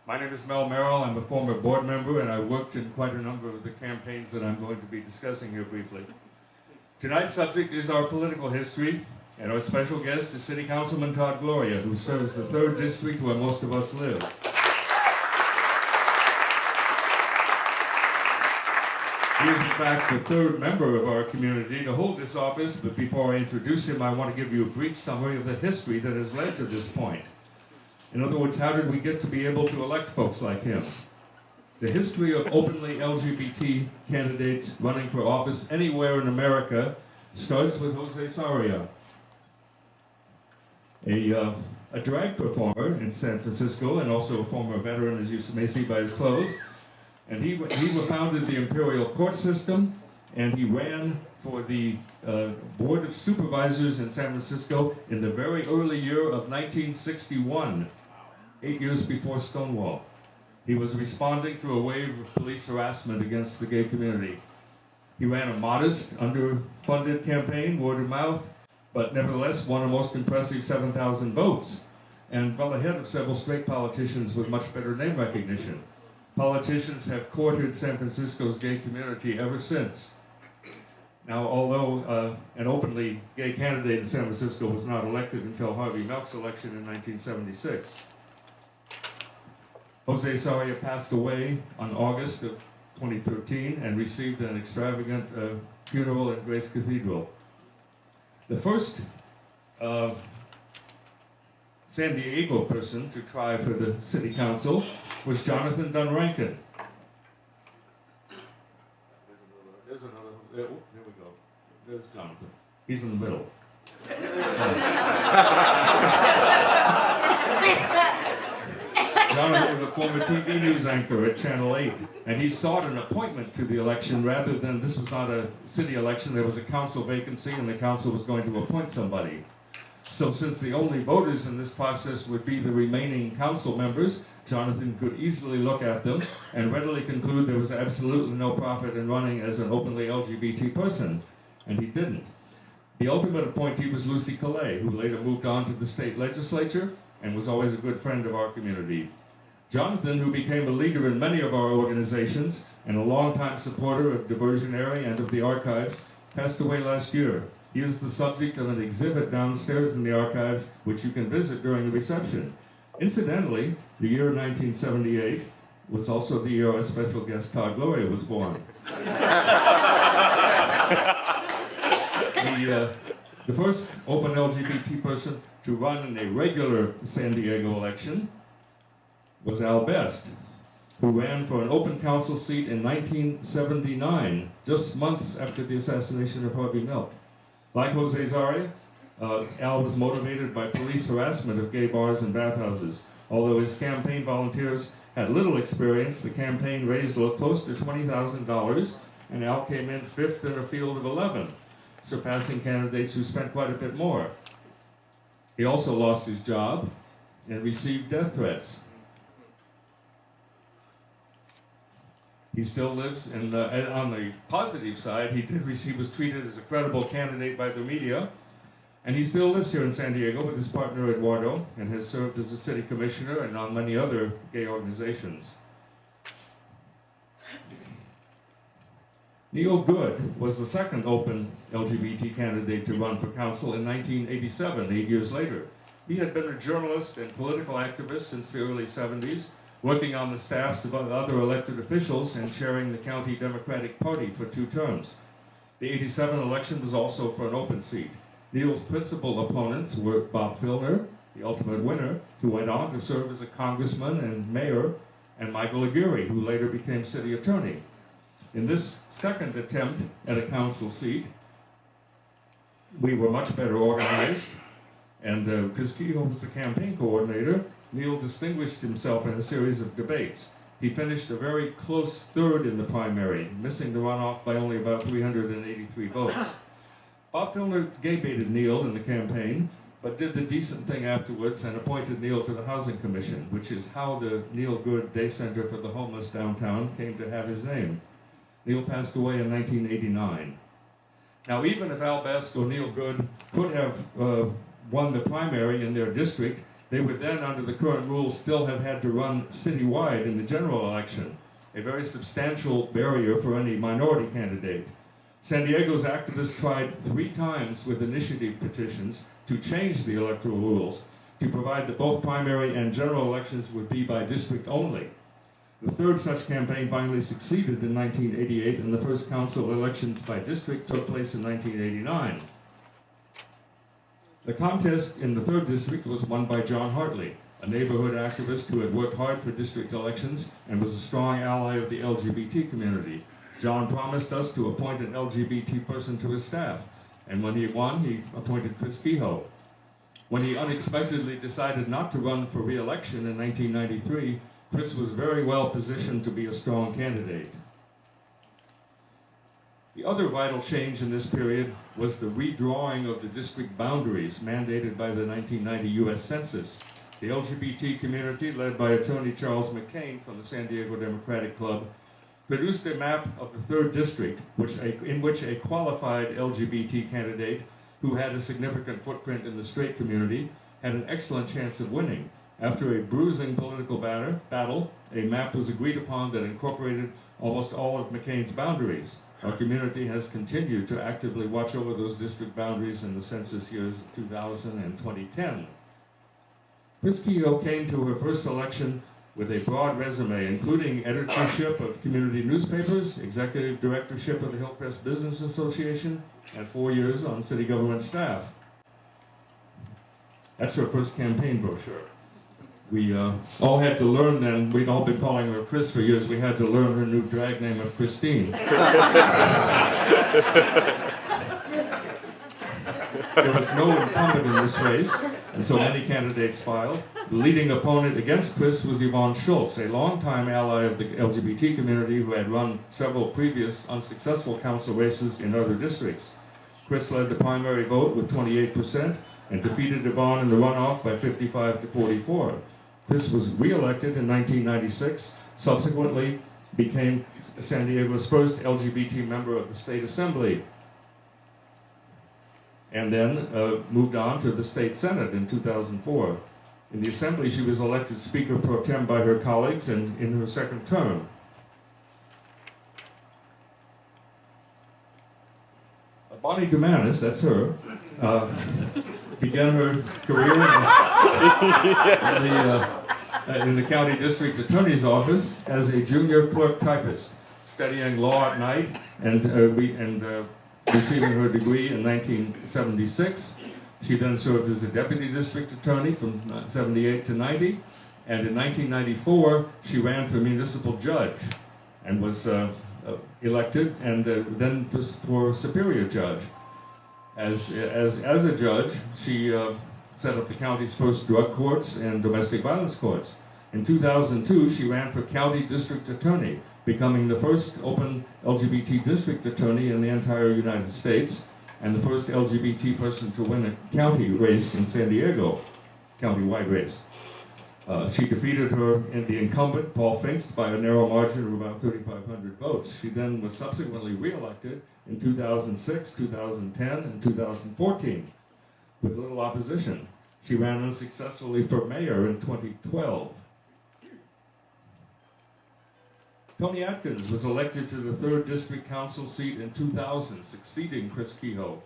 My name is Mel Merrill. I'm a former board member, and I worked in quite a number of the campaigns that I'm going to be discussing here briefly. Tonight's subject is our political history, and our special guest is City Councilman Todd Gloria, who serves the 3rd District where most of us live. He is, in fact, the 3rd member of our community to hold this office, but before I introduce him, I want to give you a brief summary of the history that has led to this point. In other words, how did we get to be able to elect folks like him? The history of openly LGBT candidates running for office anywhere in America starts with Jose Sarria, a drag performer in San Francisco and also a former veteran, as you may see by his clothes. And he founded the Imperial Court System, and he ran for the Board of Supervisors in San Francisco in the very early year of 1961, 8 years before Stonewall. He was responding to a wave of police harassment against the gay community. He ran a modest, underfunded campaign, word of mouth, but nevertheless won a most impressive 7,000 votes, and well ahead of several straight politicians with much better name recognition. Politicians have courted San Francisco's gay community ever since. Now, although an openly gay candidate in San Francisco was not elected until Harvey Milk's election in 1976, Jose Sarria passed away on August of 2013 and received an extravagant funeral in Grace Cathedral. The first San Diego person to try for the city council was Jonathan Dunrankin. There's another, there we go. There's Jonathan. He's in the middle. Jonathan was a former TV news anchor at Channel 8, and he sought an appointment to the election rather than, this was not a city election, there was a council vacancy and the council was going to appoint somebody. So since the only voters in this process would be the remaining council members, Jonathan could easily look at them and readily conclude there was absolutely no profit in running as an openly LGBT person, and he didn't. The ultimate appointee was Lucy Calais, who later moved on to the state legislature and was always a good friend of our community. Jonathan, who became a leader in many of our organizations and a longtime supporter of Diversionary and of the archives, passed away last year. He is the subject of an exhibit downstairs in the archives, which you can visit during the reception. Incidentally, the year 1978 was also the year our special guest Todd Gloria was born. The first open LGBT person to run in a regular San Diego election was Al Best, who ran for an open council seat in 1979, just months after the assassination of Harvey Milk. Like Jose Sarria, Al was motivated by police harassment of gay bars and bathhouses. Although his campaign volunteers had little experience, the campaign raised close to $20,000, and Al came in 5th in a field of 11, surpassing candidates who spent quite a bit more. He also lost his job and received death threats. He still lives, and on the positive side, he was treated as a credible candidate by the media, and he still lives here in San Diego with his partner Eduardo, and has served as a city commissioner and on many other gay organizations. Neil Good was the second open LGBT candidate to run for council in 1987, 8 years later. He had been a journalist and political activist since the early 70s, working on the staffs of other elected officials and chairing the County Democratic Party for 2 terms. The 87 election was also for an open seat. Neil's principal opponents were Bob Filner, the ultimate winner, who went on to serve as a congressman and mayor, and Michael Aguirre, who later became city attorney. In this second attempt at a council seat, we were much better organized, and Chris Kehoe was the campaign coordinator. Neil distinguished himself in a series of debates. He finished a very close 3rd in the primary, missing the runoff by only about 383 votes. Bob Filner gay-baited Neil in the campaign, but did the decent thing afterwards and appointed Neil to the Housing Commission, which is how the Neil Good Day Center for the Homeless downtown came to have his name. Neil passed away in 1989. Now, even if Al Best or Neil Good could have won the primary in their district, They would then, under the current rules, still have had to run citywide in the general election, a very substantial barrier for any minority candidate. San Diego's activists tried 3 times with initiative petitions to change the electoral rules to provide that both primary and general elections would be by district only. The third such campaign finally succeeded in 1988, and the first council elections by district took place in 1989. The contest in the 3rd district was won by John Hartley, a neighborhood activist who had worked hard for district elections and was a strong ally of the LGBT community. John promised us to appoint an LGBT person to his staff, and when he won, he appointed Chris Kehoe. When he unexpectedly decided not to run for re-election in 1993, Chris was very well positioned to be a strong candidate. The other vital change in this period was the redrawing of the district boundaries mandated by the 1990 U.S. Census. The LGBT community, led by attorney Charles McCain from the San Diego Democratic Club, produced a map of the 3rd district in which a qualified LGBT candidate who had a significant footprint in the straight community had an excellent chance of winning. After a bruising political battle, a map was agreed upon that incorporated almost all of McCain's boundaries. Our community has continued to actively watch over those district boundaries in the census years of 2000 and 2010. Chris Kehoe came to her first election with a broad resume, including editorship of community newspapers, executive directorship of the Hillcrest Business Association, and 4 years on city government staff. That's her first campaign brochure. We all had to learn then, we'd all been calling her Chris for years, we had to learn her new drag name of Christine. There was no incumbent in this race, and so many candidates filed. The leading opponent against Chris was Yvonne Schultz, a longtime ally of the LGBT community who had run several previous unsuccessful council races in other districts. Chris led the primary vote with 28% and defeated Yvonne in the runoff by 55 to 44. Chris was re-elected in 1996, subsequently became San Diego's first LGBT member of the State Assembly, and then moved on to the State Senate in 2004. In the Assembly, she was elected Speaker pro tem by her colleagues and in her 2nd term. Bonnie Dumanis, that's her, began her career in the county district attorney's office as a junior clerk typist, studying law at night and receiving her degree in 1976. She then served as a deputy district attorney from 78 to 90, and in 1994 she ran for municipal judge and was elected, and then for superior judge. As a judge, she set up the county's first drug courts and domestic violence courts. In 2002, she ran for county district attorney, becoming the first open LGBT district attorney in the entire United States, and the first LGBT person to win a county race in San Diego, county-wide race. She defeated the incumbent, Paul Finks, by a narrow margin of about 3,500 votes. She then was subsequently re-elected in 2006, 2010, and 2014 with little opposition. She ran unsuccessfully for mayor in 2012. Tony Atkins was elected to the 3rd District Council seat in 2000, succeeding Chris Kehoe.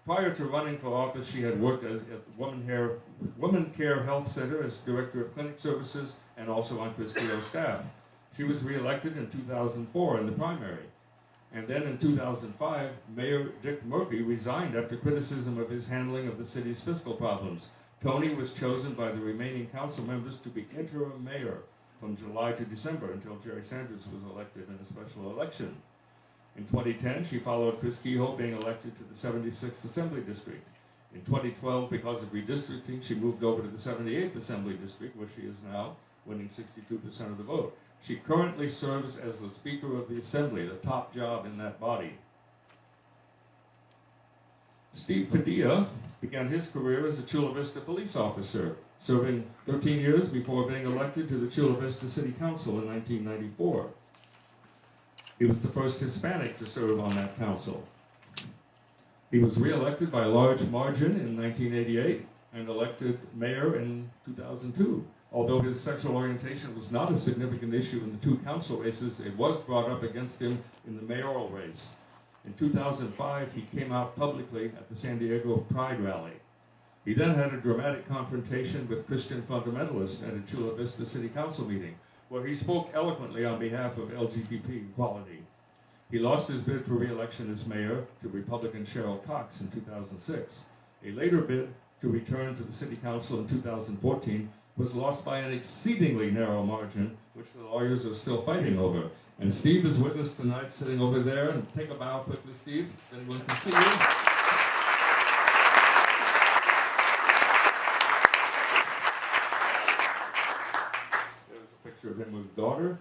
Prior to running for office, she had worked at Women Care Health Center as Director of Clinic Services and also on Chris Kehoe's staff. She was re-elected in 2004 in the primary. And then in 2005, Mayor Dick Murphy resigned after criticism of his handling of the city's fiscal problems. Tony was chosen by the remaining council members to be interim mayor from July to December until Jerry Sanders was elected in a special election. In 2010, she followed Chris Kehoe being elected to the 76th Assembly District. In 2012, because of redistricting, she moved over to the 78th Assembly District, where she is now, winning 62% of the vote. She currently serves as the Speaker of the Assembly, the top job in that body. Steve Padilla began his career as a Chula Vista police officer, serving 13 years before being elected to the Chula Vista City Council in 1994. He was the first Hispanic to serve on that council. He was re-elected by a large margin in 1988 and elected mayor in 2002. Although his sexual orientation was not a significant issue in the two council races, it was brought up against him in the mayoral race. In 2005, he came out publicly at the San Diego Pride rally. He then had a dramatic confrontation with Christian fundamentalists at a Chula Vista City Council meeting, where he spoke eloquently on behalf of LGBT equality. He lost his bid for re-election as mayor to Republican Cheryl Cox in 2006. A later bid to return to the City Council in 2014 was lost by an exceedingly narrow margin, which the lawyers are still fighting over. And Steve is with us tonight, sitting over there. And take a bow quickly, Steve, if anyone can see you. There's a picture of him with his daughter.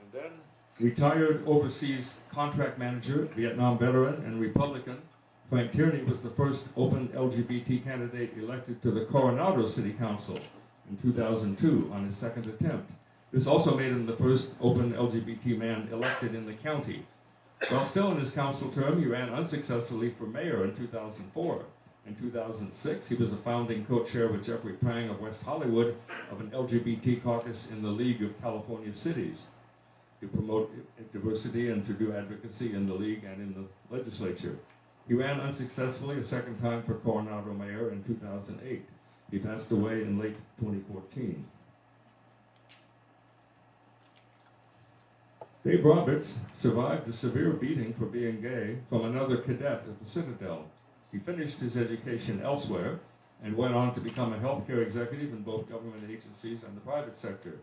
And then retired overseas contract manager, Vietnam veteran, and Republican, Frank Tierney was the first open LGBT candidate elected to the Coronado City Council in 2002 on his second attempt. This also made him the first open LGBT man elected in the county. While still in his council term, he ran unsuccessfully for mayor in 2004. In 2006, he was a founding co-chair with Jeffrey Prang of West Hollywood of an LGBT caucus in the League of California Cities to promote diversity and to do advocacy in the league and in the legislature. He ran unsuccessfully a second time for Coronado mayor in 2008. He passed away in late 2014. Dave Roberts survived a severe beating for being gay from another cadet at the Citadel. He finished his education elsewhere and went on to become a healthcare executive in both government agencies and the private sector.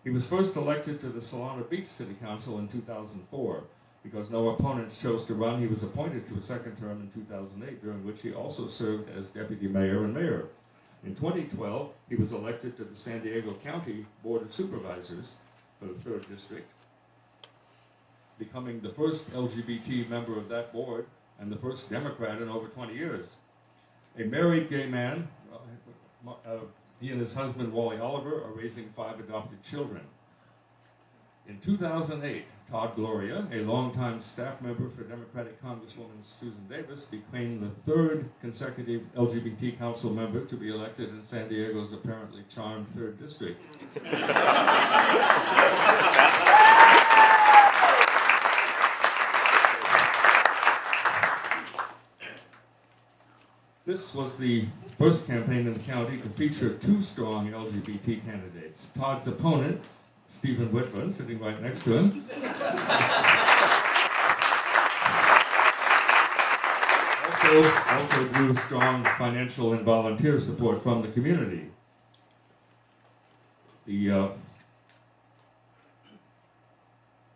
He was first elected to the Solana Beach City Council in 2004. Because no opponents chose to run, he was appointed to a second term in 2008, during which he also served as deputy mayor and mayor. In 2012, he was elected to the San Diego County Board of Supervisors for the 3rd District, becoming the first LGBT member of that board and the first Democrat in over 20 years. A married gay man, he and his husband, Wally Oliver, are raising 5 adopted children. In 2008, Todd Gloria, a longtime staff member for Democratic Congresswoman Susan Davis, became the 3rd consecutive LGBT council member to be elected in San Diego's apparently charmed 3rd District. This was the first campaign in the county to feature 2 strong LGBT candidates. Todd's opponent, Stephen Whitman, sitting right next to him, also drew strong financial and volunteer support from the community. The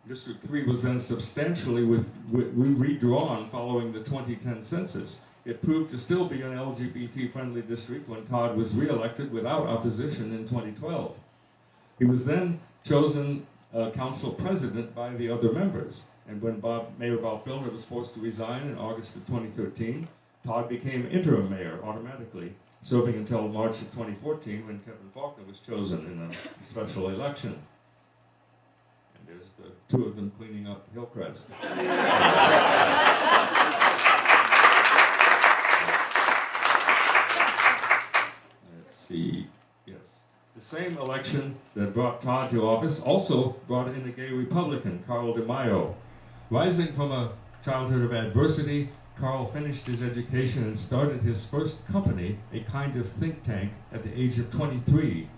District 3 was then substantially redrawn following the 2010 census. It proved to still be an LGBT-friendly district when Todd was re-elected without opposition in 2012. He was then chosen council president by the other members. And when Mayor Bob Filner was forced to resign in August of 2013, Todd became interim mayor automatically, serving until March of 2014 when Kevin Faulkner was chosen in a special election. And there's the 2 of them cleaning up Hillcrest. Let's see. The same election that brought Todd to office also brought in a gay Republican, Carl DeMaio. Rising from a childhood of adversity, Carl finished his education and started his first company, a kind of think tank, at the age of 23.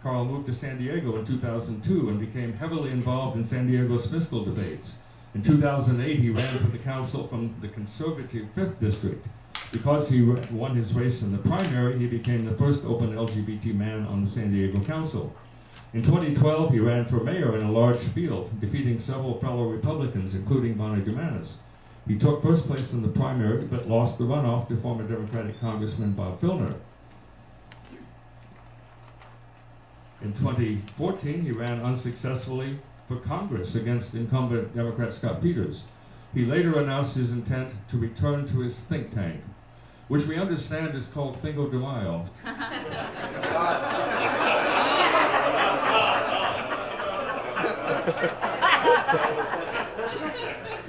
Carl moved to San Diego in 2002 and became heavily involved in San Diego's fiscal debates. In 2008, he ran for the council from the conservative 5th District. Because he won his race in the primary, he became the first open LGBT man on the San Diego Council. In 2012, he ran for mayor in a large field, defeating several fellow Republicans, including Bonnie Dumanis. He took first place in the primary, but lost the runoff to former Democratic Congressman Bob Filner. In 2014, he ran unsuccessfully for Congress against incumbent Democrat Scott Peters. He later announced his intent to return to his think tank, which we understand is called Cinco de Mayo.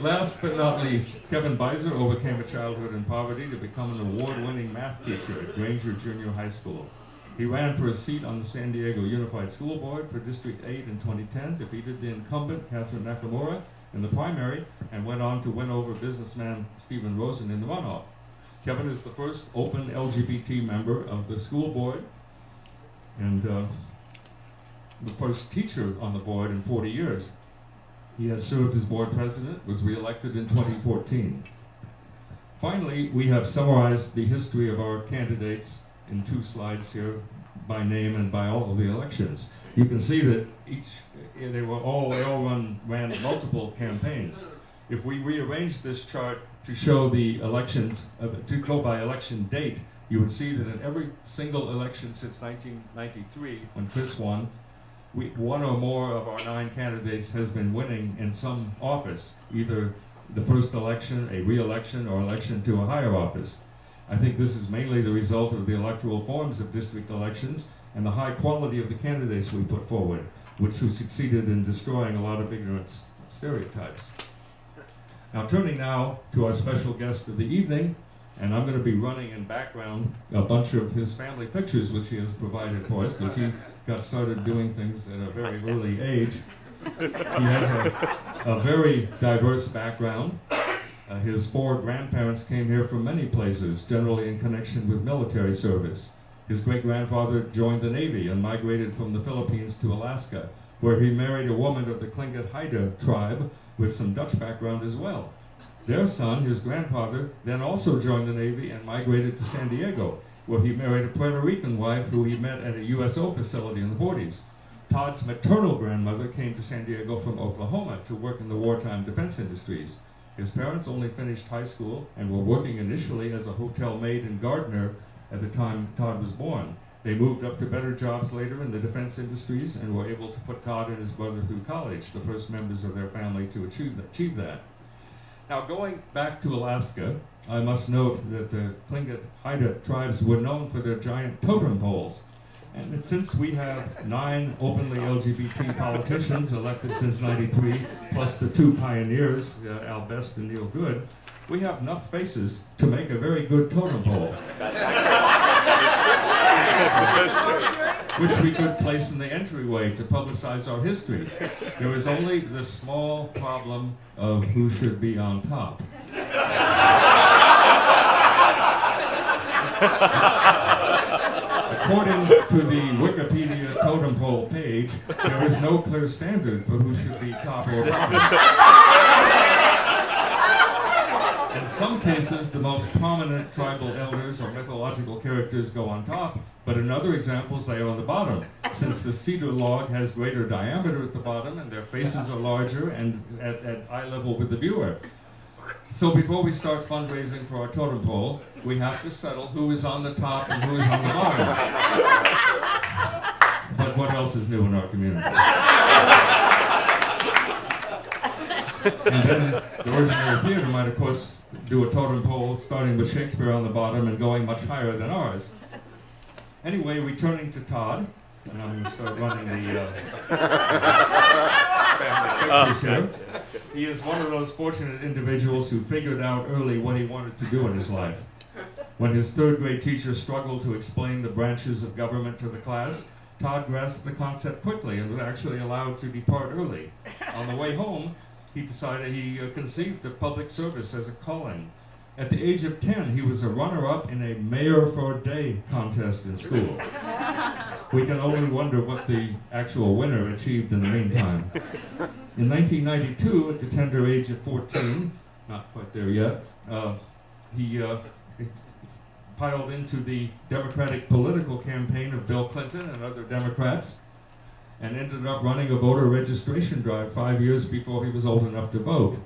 Last but not least, Kevin Beiser overcame a childhood in poverty to become an award-winning math teacher at Granger Junior High School. He ran for a seat on the San Diego Unified School Board for District 8 in 2010, defeated the incumbent Catherine Nakamura in the primary, and went on to win over businessman Stephen Rosen in the runoff. Kevin is the first open LGBT member of the school board, and the first teacher on the board in 40 years. He has served as board president, was re-elected in 2014. Finally, we have summarized the history of our candidates in 2 slides here, by name and by all of the elections. You can see that they all ran multiple campaigns. If we rearrange this chart to show the elections, to go by election date, you would see that in every single election since 1993, when Chris won, one or more of our 9 candidates has been winning in some office, either the first election, a re-election, or election to a higher office. I think this is mainly the result of the electoral forms of district elections and the high quality of the candidates we put forward, which have succeeded in destroying a lot of ignorant stereotypes. Now, turning now to our special guest of the evening, and I'm going to be running in background a bunch of his family pictures, which he has provided for us, because he got started doing things at a very early age. He has a very diverse background. His 4 grandparents came here from many places, generally in connection with military service. His great-grandfather joined the Navy and migrated from the Philippines to Alaska, where he married a woman of the Tlingit Haida tribe with some Dutch background as well. Their son, his grandfather, then also joined the Navy and migrated to San Diego, where he married a Puerto Rican wife who he met at a USO facility in the 40s. Todd's maternal grandmother came to San Diego from Oklahoma to work in the wartime defense industries. His parents only finished high school and were working initially as a hotel maid and gardener at the time Todd was born. They moved up to better jobs later in the defense industries and were able to put Todd and his brother through college, the first members of their family to achieve that. Now, going back to Alaska, I must note that the Tlingit Haida tribes were known for their giant totem poles. And since we have 9 openly LGBT politicians elected since '93, plus the 2 pioneers, Al Best and Neil Good, we have enough faces to make a very good totem pole, which we could place in the entryway to publicize our history. There is only the small problem of who should be on top. According to the Wikipedia totem pole page, there is no clear standard for who should be top or bottom. In some cases, the most prominent tribal elders or mythological characters go on top, but in other examples, they are on the bottom, since the cedar log has greater diameter at the bottom and their faces are larger and at eye level with the viewer. So before we start fundraising for our totem pole, we have to settle who is on the top and who is on the bottom. But what else is new in our community? And then the ordinary theater might, of course, do a totem pole starting with Shakespeare on the bottom and going much higher than ours. Anyway, returning to Todd, and I'm going to start running the family pictures here. He is one of those fortunate individuals who figured out early what he wanted to do in his life. When his 3rd grade teacher struggled to explain the branches of government to the class, Todd grasped the concept quickly and was actually allowed to depart early. On the way home, he decided he conceived of public service as a calling. At the age of 10, he was a runner-up in a Mayor for a Day contest in school. We can only wonder what the actual winner achieved in the meantime. In 1992, at the tender age of 14, not quite there yet, he piled into the Democratic political campaign of Bill Clinton and other Democrats, and ended up running a voter registration drive 5 years before he was old enough to vote.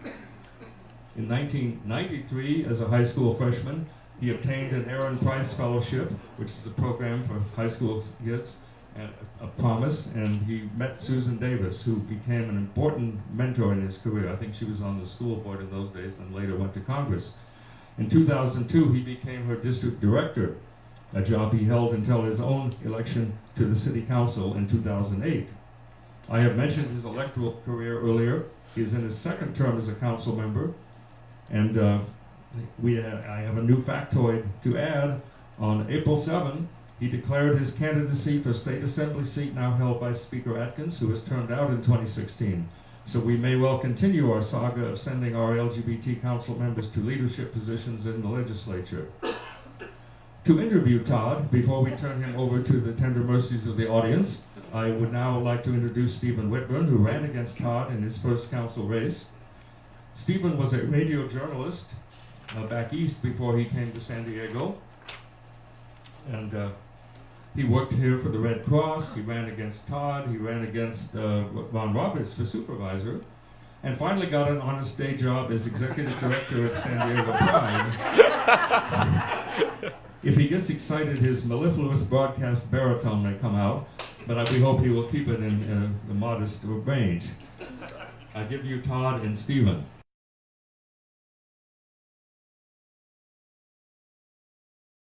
In 1993, as a high school freshman, he obtained an Aaron Price Fellowship, which is a program for high school kids, and a promise, and he met Susan Davis, who became an important mentor in his career. I think she was on the school board in those days and later went to Congress. In 2002, he became her district director, a job he held until his own election to the city council in 2008. I have mentioned his electoral career earlier. He's in his second term as a council member, and I have a new factoid to add. On April 7, he declared his candidacy for state assembly seat now held by Speaker Atkins, who was turned out in 2016. So we may well continue our saga of sending our LGBT council members to leadership positions in the legislature. To interview Todd, before we turn him over to the tender mercies of the audience, I would now like to introduce Stephen Whitburn, who ran against Todd in his first council race. Stephen was a radio journalist back east before he came to San Diego. And he worked here for the Red Cross. He ran against Todd. He ran against Von Roberts for supervisor. And finally got an honest day job as executive director at San Diego Pride. If he gets excited, his mellifluous broadcast baritone may come out, but we hope he will keep it in a modest range. I give you Todd and Stephen.